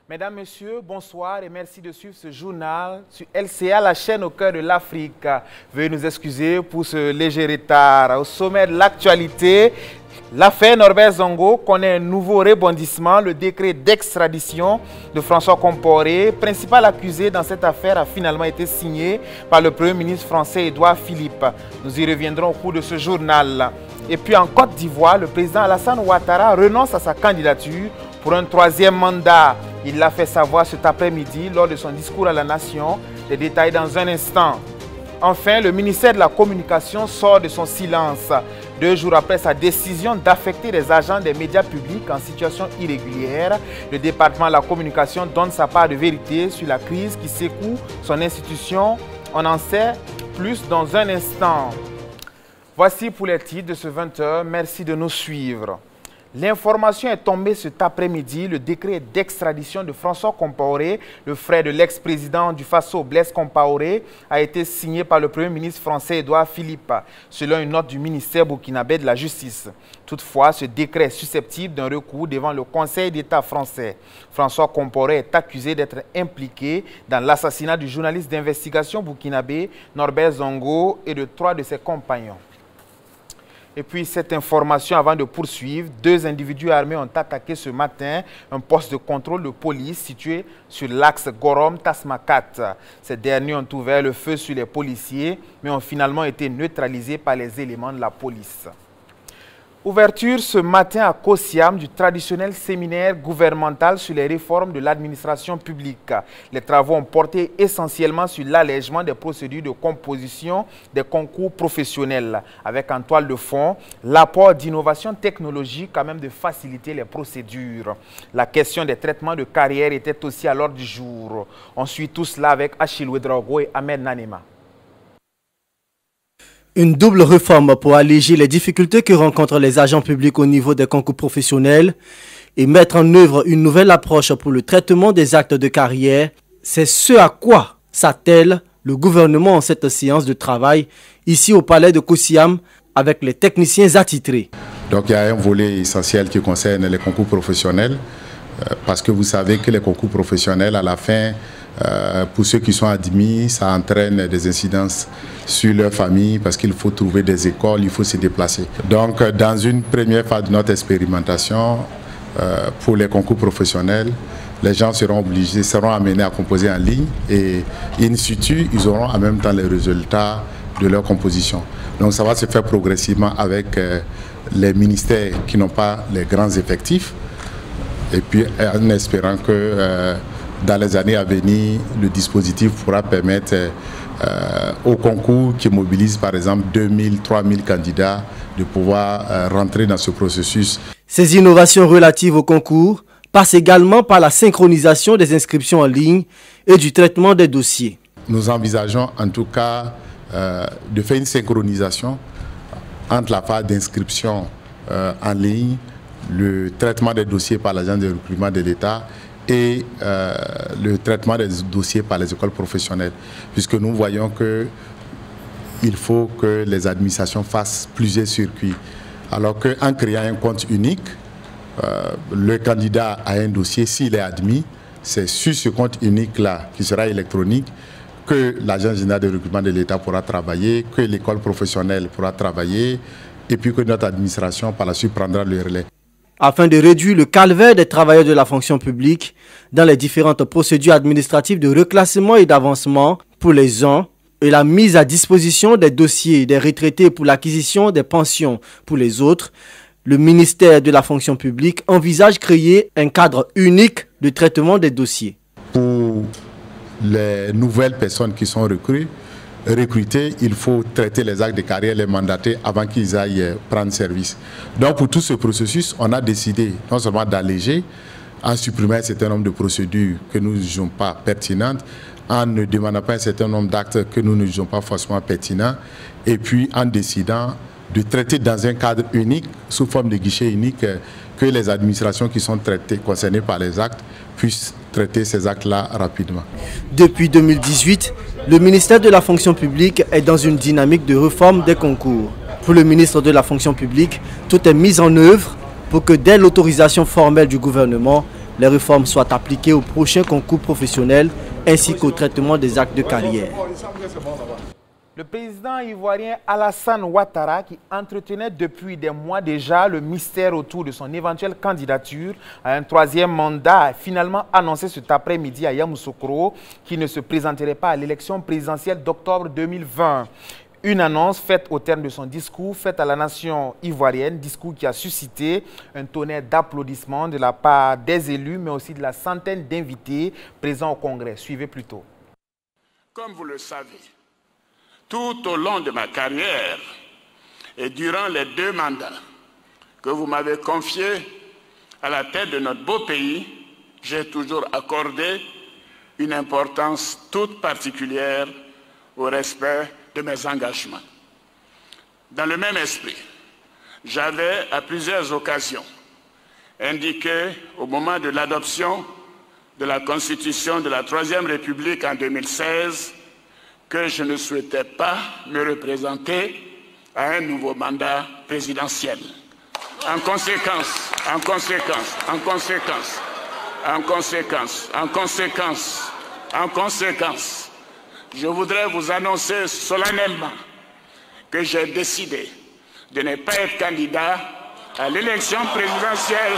Mesdames, Messieurs, bonsoir et merci de suivre ce journal sur LCA, la chaîne au cœur de l'Afrique. Veuillez nous excuser pour ce léger retard. Au sommet de l'actualité, l'affaire Norbert Zongo connaît un nouveau rebondissement. Le décret d'extradition de François Compaoré, principal accusé dans cette affaire, a finalement été signé par le Premier ministre français Édouard Philippe. Nous y reviendrons au cours de ce journal. Et puis en Côte d'Ivoire, le président Alassane Ouattara renonce à sa candidature pour un troisième mandat. Il l'a fait savoir cet après-midi lors de son discours à la nation. Les détails dans un instant. Enfin, le ministère de la Communication sort de son silence 2 jours après sa décision d'affecter les agents des médias publics en situation irrégulière. Le département de la Communication donne sa part de vérité sur la crise qui secoue son institution. On en sait plus dans un instant. Voici pour les titres de ce 20h. Merci de nous suivre. L'information est tombée cet après-midi. Le décret d'extradition de François Compaoré, le frère de l'ex-président du Faso, Blaise Compaoré, a été signé par le Premier ministre français Édouard Philippe, selon une note du ministère burkinabé de la Justice. Toutefois, ce décret est susceptible d'un recours devant le Conseil d'État français. François Compaoré est accusé d'être impliqué dans l'assassinat du journaliste d'investigation burkinabé Norbert Zongo et de 3 de ses compagnons. Et puis cette information avant de poursuivre, 2 individus armés ont attaqué ce matin un poste de contrôle de police situé sur l'axe Gorom-Tasmakat. Ces derniers ont ouvert le feu sur les policiers mais ont finalement été neutralisés par les éléments de la police. Ouverture ce matin à Kosiam du traditionnel séminaire gouvernemental sur les réformes de l'administration publique. Les travaux ont porté essentiellement sur l'allègement des procédures de composition des concours professionnels, avec en toile de fond l'apport d'innovation technologique à même de faciliter les procédures. La question des traitements de carrière était aussi à l'ordre du jour. On suit tout cela avec Achille Ouedraogo et Ahmed Nanema. Une double réforme pour alléger les difficultés que rencontrent les agents publics au niveau des concours professionnels et mettre en œuvre une nouvelle approche pour le traitement des actes de carrière, c'est ce à quoi s'attelle le gouvernement en cette séance de travail ici au palais de Kosiam avec les techniciens attitrés. Donc il y a un volet essentiel qui concerne les concours professionnels parce que vous savez que les concours professionnels à la fin, pour ceux qui sont admis, ça entraîne des incidences sur leur famille parce qu'il faut trouver des écoles, il faut se déplacer. Donc dans une première phase de notre expérimentation, pour les concours professionnels, les gens seront amenés à composer en ligne et in situ, ils auront en même temps les résultats de leur composition. Donc ça va se faire progressivement avec les ministères qui n'ont pas les grands effectifs et puis en espérant que dans les années à venir, le dispositif pourra permettre aux concours qui mobilisent par exemple 2000, 3000 candidats de pouvoir rentrer dans ce processus. Ces innovations relatives au concours passent également par la synchronisation des inscriptions en ligne et du traitement des dossiers. Nous envisageons en tout cas de faire une synchronisation entre la phase d'inscription en ligne, le traitement des dossiers par l'agence de recrutement de l'État et le traitement des dossiers par les écoles professionnelles, puisque nous voyons qu'il faut que les administrations fassent plusieurs circuits. Alors qu'en créant un compte unique, le candidat a un dossier, s'il est admis, c'est sur ce compte unique-là, qui sera électronique, que l'agence générale de recrutement de l'État pourra travailler, que l'école professionnelle pourra travailler, et puis que notre administration par la suite prendra le relais. Afin de réduire le calvaire des travailleurs de la fonction publique dans les différentes procédures administratives de reclassement et d'avancement pour les uns et la mise à disposition des dossiers des retraités pour l'acquisition des pensions pour les autres, le ministère de la fonction publique envisage créer un cadre unique de traitement des dossiers. Pour les nouvelles personnes qui sont recrutés, il faut traiter les actes de carrière, les mandater avant qu'ils aillent prendre service. Donc pour tout ce processus, on a décidé non seulement d'alléger, en supprimant un certain nombre de procédures que nous ne jugeons pas pertinentes, en ne demandant pas un certain nombre d'actes que nous ne jugeons pas forcément pertinents, et puis en décidant de traiter dans un cadre unique, sous forme de guichet unique, que les administrations qui sont concernées par les actes puissent traiter ces actes-là rapidement. Depuis 2018, le ministère de la fonction publique est dans une dynamique de réforme des concours. Pour le ministre de la fonction publique, tout est mis en œuvre pour que dès l'autorisation formelle du gouvernement, les réformes soient appliquées aux prochains concours professionnels ainsi qu'au traitement des actes de carrière. Le président ivoirien Alassane Ouattara, qui entretenait depuis des mois déjà le mystère autour de son éventuelle candidature à un troisième mandat, a finalement annoncé cet après-midi à Yamoussoukro qu'il ne se présenterait pas à l'élection présidentielle d'octobre 2020. Une annonce faite au terme de son discours fait à la nation ivoirienne, discours qui a suscité un tonnerre d'applaudissements de la part des élus, mais aussi de la centaine d'invités présents au Congrès. Suivez plutôt. Comme vous le savez, tout au long de ma carrière et durant les 2 mandats que vous m'avez confiés à la tête de notre beau pays, j'ai toujours accordé une importance toute particulière au respect de mes engagements. Dans le même esprit, j'avais à plusieurs occasions indiqué au moment de l'adoption de la Constitution de la Troisième République en 2016 que je ne souhaitais pas me représenter à un nouveau mandat présidentiel. En conséquence, je voudrais vous annoncer solennellement que j'ai décidé de ne pas être candidat à l'élection présidentielle.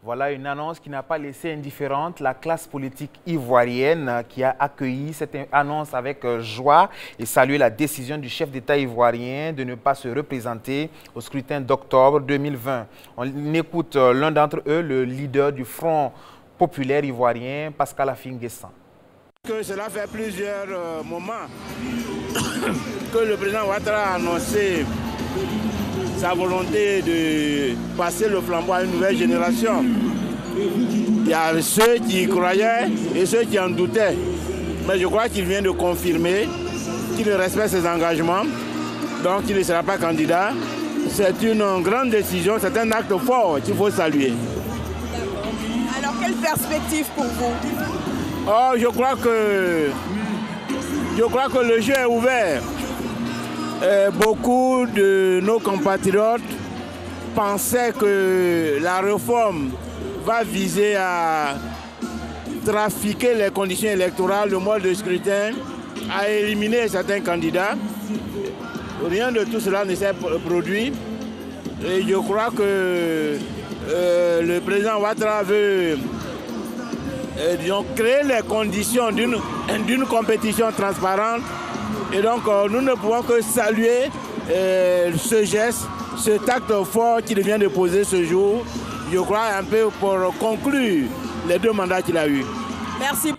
Voilà une annonce qui n'a pas laissé indifférente la classe politique ivoirienne qui a accueilli cette annonce avec joie et salué la décision du chef d'État ivoirien de ne pas se représenter au scrutin d'octobre 2020. On écoute l'un d'entre eux, le leader du Front populaire ivoirien, Pascal Affi-N'Guessan. Cela fait plusieurs moments que le président Ouattara a annoncé sa volonté de passer le flambeau à une nouvelle génération. Il y a ceux qui y croyaient et ceux qui en doutaient. Mais je crois qu'il vient de confirmer qu'il respecte ses engagements, donc il ne sera pas candidat. C'est une grande décision, c'est un acte fort qu'il faut saluer. Alors, quelle perspective pour vous? Oh, je crois que le jeu est ouvert. Beaucoup de nos compatriotes pensaient que la réforme va viser à trafiquer les conditions électorales, le mode de scrutin, à éliminer certains candidats. Rien de tout cela ne s'est produit. Et je crois que le président Ouattara veut créer les conditions d'une compétition transparente. Et donc, nous ne pouvons que saluer ce geste, cet acte fort qu'il vient de poser ce jour, je crois, un peu pour conclure les 2 mandats qu'il a eus. Merci.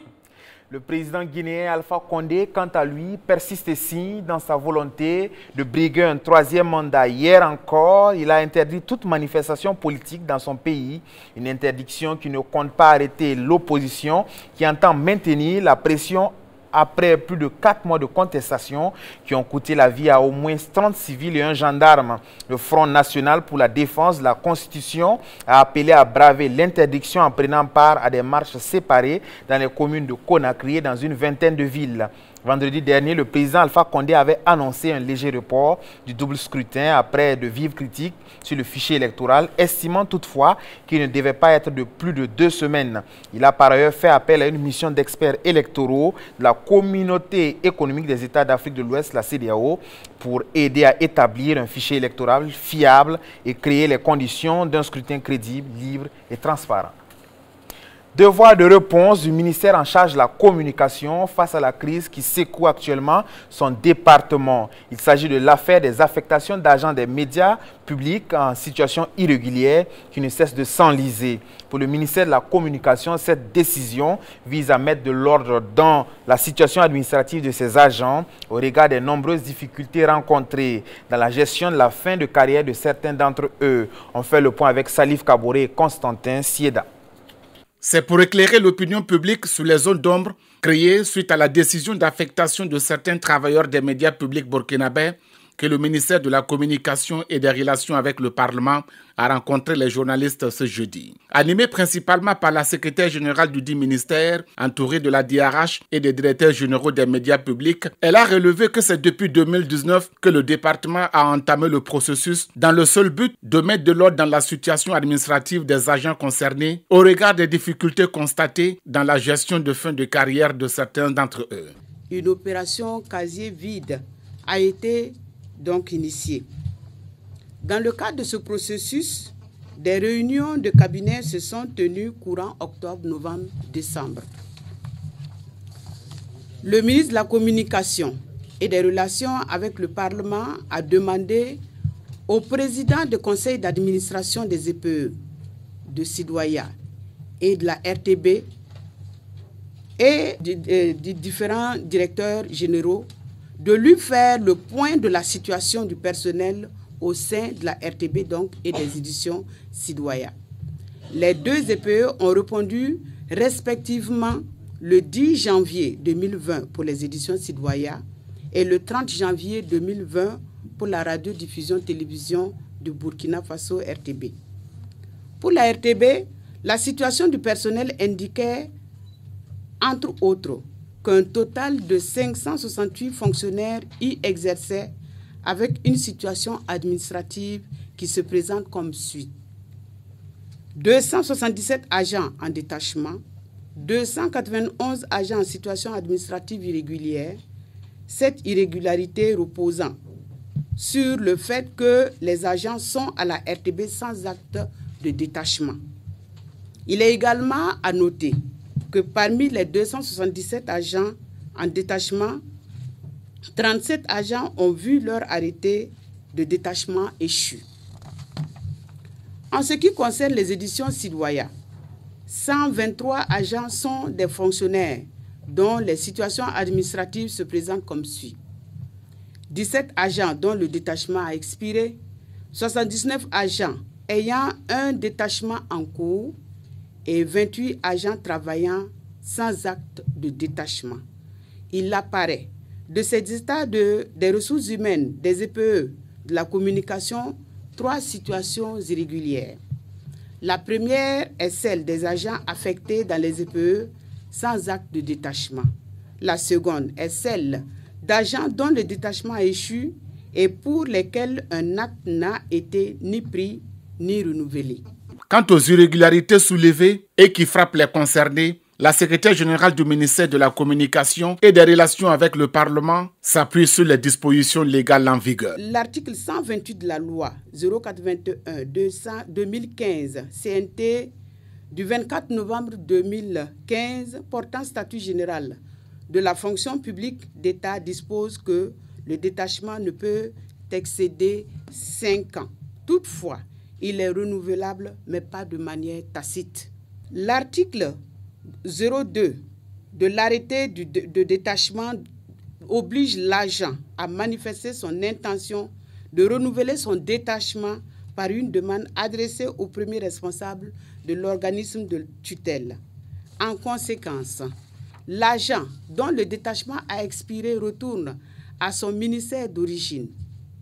Le président guinéen Alpha Condé, quant à lui, persiste ici dans sa volonté de briguer un 3e mandat. Hier encore, il a interdit toute manifestation politique dans son pays. Une interdiction qui ne compte pas arrêter l'opposition, qui entend maintenir la pression après plus de 4 mois de contestation qui ont coûté la vie à au moins 30 civils et un gendarme. Le Front national pour la défense de la Constitution a appelé à braver l'interdiction en prenant part à des marches séparées dans les communes de Conakry et dans une vingtaine de villes. Vendredi dernier, le président Alpha Condé avait annoncé un léger report du double scrutin après de vives critiques sur le fichier électoral, estimant toutefois qu'il ne devait pas être de plus de 2 semaines. Il a par ailleurs fait appel à une mission d'experts électoraux de la Communauté économique des États d'Afrique de l'Ouest, la CEDEAO, pour aider à établir un fichier électoral fiable et créer les conditions d'un scrutin crédible, libre et transparent. Devoir de réponse du ministère en charge de la communication face à la crise qui secoue actuellement son département. Il s'agit de l'affaire des affectations d'agents des médias publics en situation irrégulière qui ne cesse de s'enliser. Pour le ministère de la Communication, cette décision vise à mettre de l'ordre dans la situation administrative de ces agents au regard des nombreuses difficultés rencontrées dans la gestion de la fin de carrière de certains d'entre eux. On fait le point avec Salif Kaboré et Constantin Sieda. C'est pour éclairer l'opinion publique sur les zones d'ombre créées suite à la décision d'affectation de certains travailleurs des médias publics burkinabés que le ministère de la Communication et des Relations avec le Parlement a rencontré les journalistes ce jeudi. Animée principalement par la secrétaire générale du dit ministère, entourée de la DRH et des directeurs généraux des médias publics, elle a relevé que c'est depuis 2019 que le département a entamé le processus dans le seul but de mettre de l'ordre dans la situation administrative des agents concernés au regard des difficultés constatées dans la gestion de fin de carrière de certains d'entre eux. Une opération casier vide a été donc initiée. Dans le cadre de ce processus, des réunions de cabinet se sont tenues courant octobre, novembre, décembre. Le ministre de la Communication et des Relations avec le Parlement a demandé au président du conseil d'administration des EPE, de Sidoaya et de la RTB et des différents directeurs généraux de lui faire le point de la situation du personnel au sein de la RTB donc, et des éditions Sidoaya. Les deux EPE ont répondu respectivement le 10 janvier 2020 pour les éditions Sidoaya et le 30 janvier 2020 pour la radiodiffusion-télévision de Burkina Faso RTB. Pour la RTB, la situation du personnel indiquait, entre autres, qu'un total de 568 fonctionnaires y exerçaient avec une situation administrative qui se présente comme suit. 277 agents en détachement, 291 agents en situation administrative irrégulière, cette irrégularité reposant sur le fait que les agents sont à la RTB sans acte de détachement. Il est également à noter que parmi les 277 agents en détachement, 37 agents ont vu leur arrêté de détachement échu. En ce qui concerne les éditions Sidoaya, 123 agents sont des fonctionnaires dont les situations administratives se présentent comme suit. 17 agents dont le détachement a expiré, 79 agents ayant un détachement en cours et 28 agents travaillant sans acte de détachement. Il apparaît de ces états des ressources humaines, des EPE, de la communication, 3 situations irrégulières. La première est celle des agents affectés dans les EPE sans acte de détachement. La seconde est celle d'agents dont le détachement a échu et pour lesquels un acte n'a été ni pris ni renouvelé. Quant aux irrégularités soulevées et qui frappent les concernés, la secrétaire générale du ministère de la Communication et des Relations avec le Parlement s'appuie sur les dispositions légales en vigueur. L'article 128 de la loi 0421-2015 CNT du 24 novembre 2015 portant statut général de la fonction publique d'État dispose que le détachement ne peut excéder 5 ans. Toutefois, il est renouvelable, mais pas de manière tacite. L'article 02 de l'arrêté de détachement oblige l'agent à manifester son intention de renouveler son détachement par une demande adressée au premier responsable de l'organisme de tutelle. En conséquence, l'agent dont le détachement a expiré retourne à son ministère d'origine.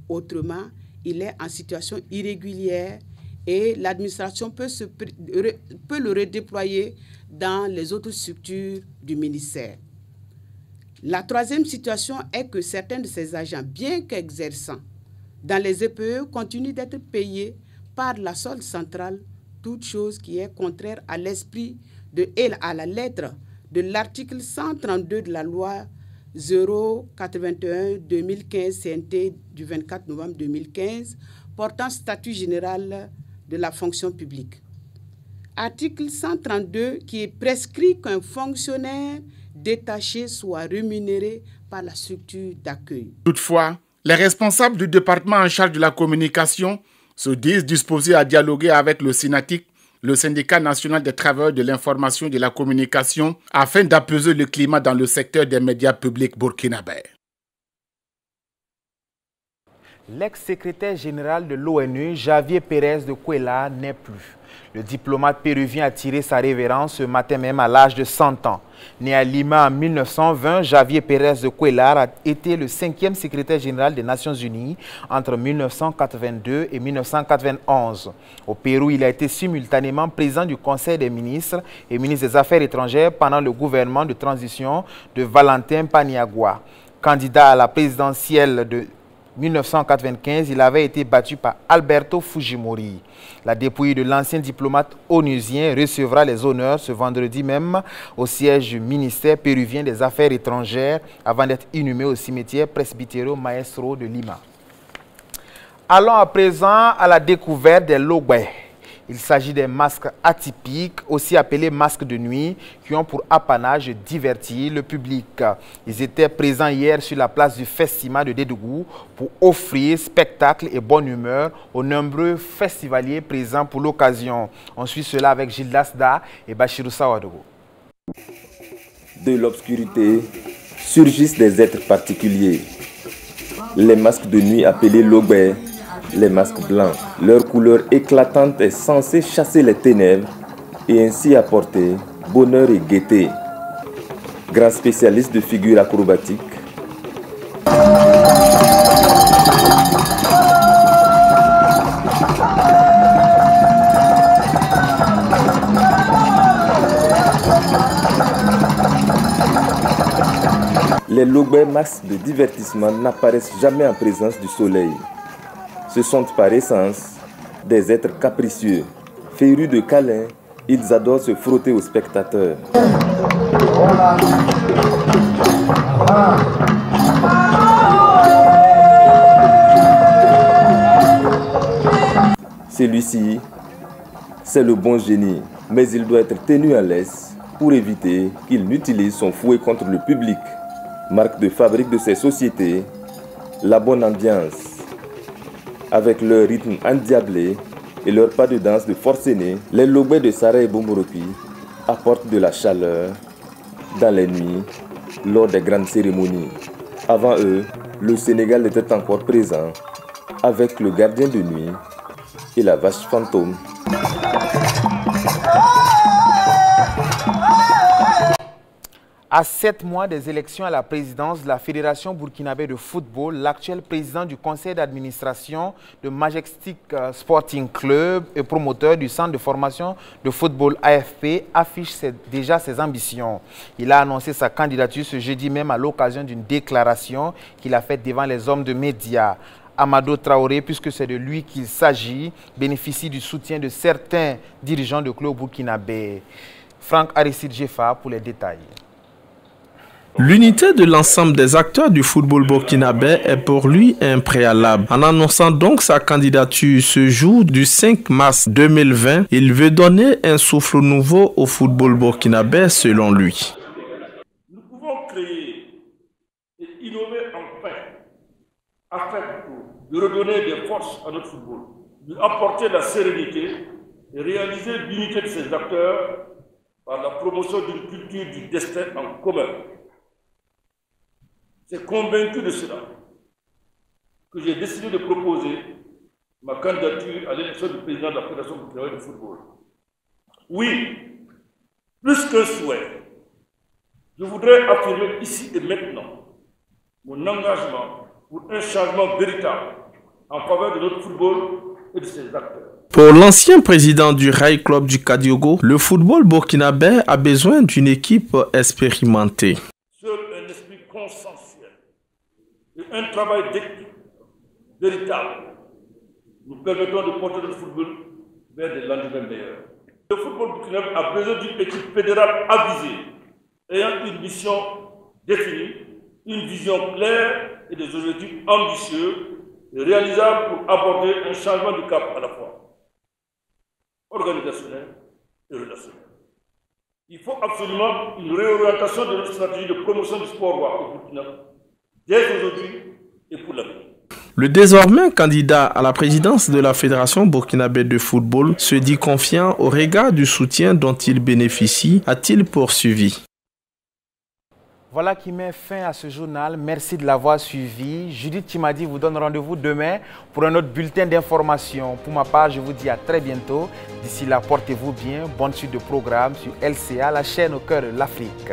Autrement, il est en situation irrégulière et l'administration peut le redéployer dans les autres structures du ministère. La troisième situation est que certains de ces agents, bien qu'exerçant dans les EPE, continuent d'être payés par la solde centrale, toute chose qui est contraire à l'esprit et à la lettre de l'article 132 de la loi 081-2015 CNT du 24 novembre 2015 portant statut général de la fonction publique. Article 132 qui prescrit qu'un fonctionnaire détaché soit rémunéré par la structure d'accueil. Toutefois, les responsables du département en charge de la communication se disent disposés à dialoguer avec le SYNATIC, le syndicat national des travailleurs de l'information et de la communication, afin d'apaiser le climat dans le secteur des médias publics burkinabés. L'ex-secrétaire général de l'ONU, Javier Pérez de Cuéllar, n'est plus. Le diplomate péruvien a tiré sa révérence ce matin même à l'âge de 100 ans. Né à Lima en 1920, Javier Pérez de Cuellar a été le 5e secrétaire général des Nations Unies entre 1982 et 1991. Au Pérou, il a été simultanément président du Conseil des ministres et ministre des Affaires étrangères pendant le gouvernement de transition de Valentin Paniagua. Candidat à la présidentielle de 1995, il avait été battu par Alberto Fujimori. La dépouille de l'ancien diplomate onusien recevra les honneurs ce vendredi même au siège du ministère péruvien des Affaires étrangères avant d'être inhumé au cimetière Presbítero Maestro de Lima. Allons à présent à la découverte des Logbe. Il s'agit des masques atypiques, aussi appelés masques de nuit, qui ont pour apanage de divertir le public. Ils étaient présents hier sur la place du Festima de Dédougou pour offrir spectacle et bonne humeur aux nombreux festivaliers présents pour l'occasion. On suit cela avec Gilles Dasda et Bachirou Sawadogo. De l'obscurité surgissent des êtres particuliers. Les masques de nuit appelés Logbe. Les masques blancs, leur couleur éclatante est censée chasser les ténèbres et ainsi apporter bonheur et gaieté. Grand spécialiste de figures acrobatiques, les Logbe masques de divertissement n'apparaissent jamais en présence du soleil. Ce sont par essence des êtres capricieux. Férus de câlins, ils adorent se frotter aux spectateurs. Celui-ci, c'est le bon génie, mais il doit être tenu à l'aise pour éviter qu'il n'utilise son fouet contre le public. Marque de fabrique de ces sociétés, la bonne ambiance. Avec leur rythme endiablé et leur pas de danse de forcené, les Logbe de Sara et Bomboropi apportent de la chaleur dans les nuits lors des grandes cérémonies. Avant eux, le Sénégal était encore présent avec le gardien de nuit et la vache fantôme. À 7 mois des élections à la présidence de la Fédération burkinabé de football, l'actuel président du conseil d'administration de Majestic Sporting Club et promoteur du centre de formation de football AFP affiche déjà ses ambitions. Il a annoncé sa candidature ce jeudi même à l'occasion d'une déclaration qu'il a faite devant les hommes de médias. Amado Traoré, puisque c'est de lui qu'il s'agit, bénéficie du soutien de certains dirigeants de club burkinabé. Franck Aristide Jefa pour les détails. L'unité de l'ensemble des acteurs du football burkinabé est pour lui un préalable. En annonçant donc sa candidature ce jour du 5 mars 2020, il veut donner un souffle nouveau au football burkinabé selon lui. Nous pouvons créer et innover enfin afin de redonner des forces à notre football, de apporter la sérénité et réaliser l'unité de ces acteurs par la promotion d'une culture du destin en commun. C'est convaincu de cela que j'ai décidé de proposer ma candidature à l'élection du président de la Fédération burkinabé de football. Oui, plus qu'un souhait, je voudrais affirmer ici et maintenant mon engagement pour un changement véritable en faveur de notre football et de ses acteurs. Pour l'ancien président du Rail Club du Kadiogo, le football burkinabé a besoin d'une équipe expérimentée. Seul un esprit consensuel et un travail d'équipe véritable nous permettront de porter le football vers des lendemains meilleurs. Le football burkinabé a besoin d'une équipe fédérale avisée, ayant une mission définie, une vision claire et des objectifs ambitieux et réalisables pour aborder un changement de cap à la fois organisationnel et relationnel. Il faut absolument une réorientation de notre stratégie de promotion du sport au Burkina, dès aujourd'hui et pour l'avenir. Le désormais candidat à la présidence de la Fédération burkinabé de football se dit confiant au regard du soutien dont il bénéficie, a-t-il poursuivi. Voilà qui met fin à ce journal. Merci de l'avoir suivi. Judith Timadi vous donne rendez-vous demain pour un autre bulletin d'information. Pour ma part, je vous dis à très bientôt. D'ici là, portez-vous bien. Bonne suite de programme sur LCA, la chaîne au cœur de l'Afrique.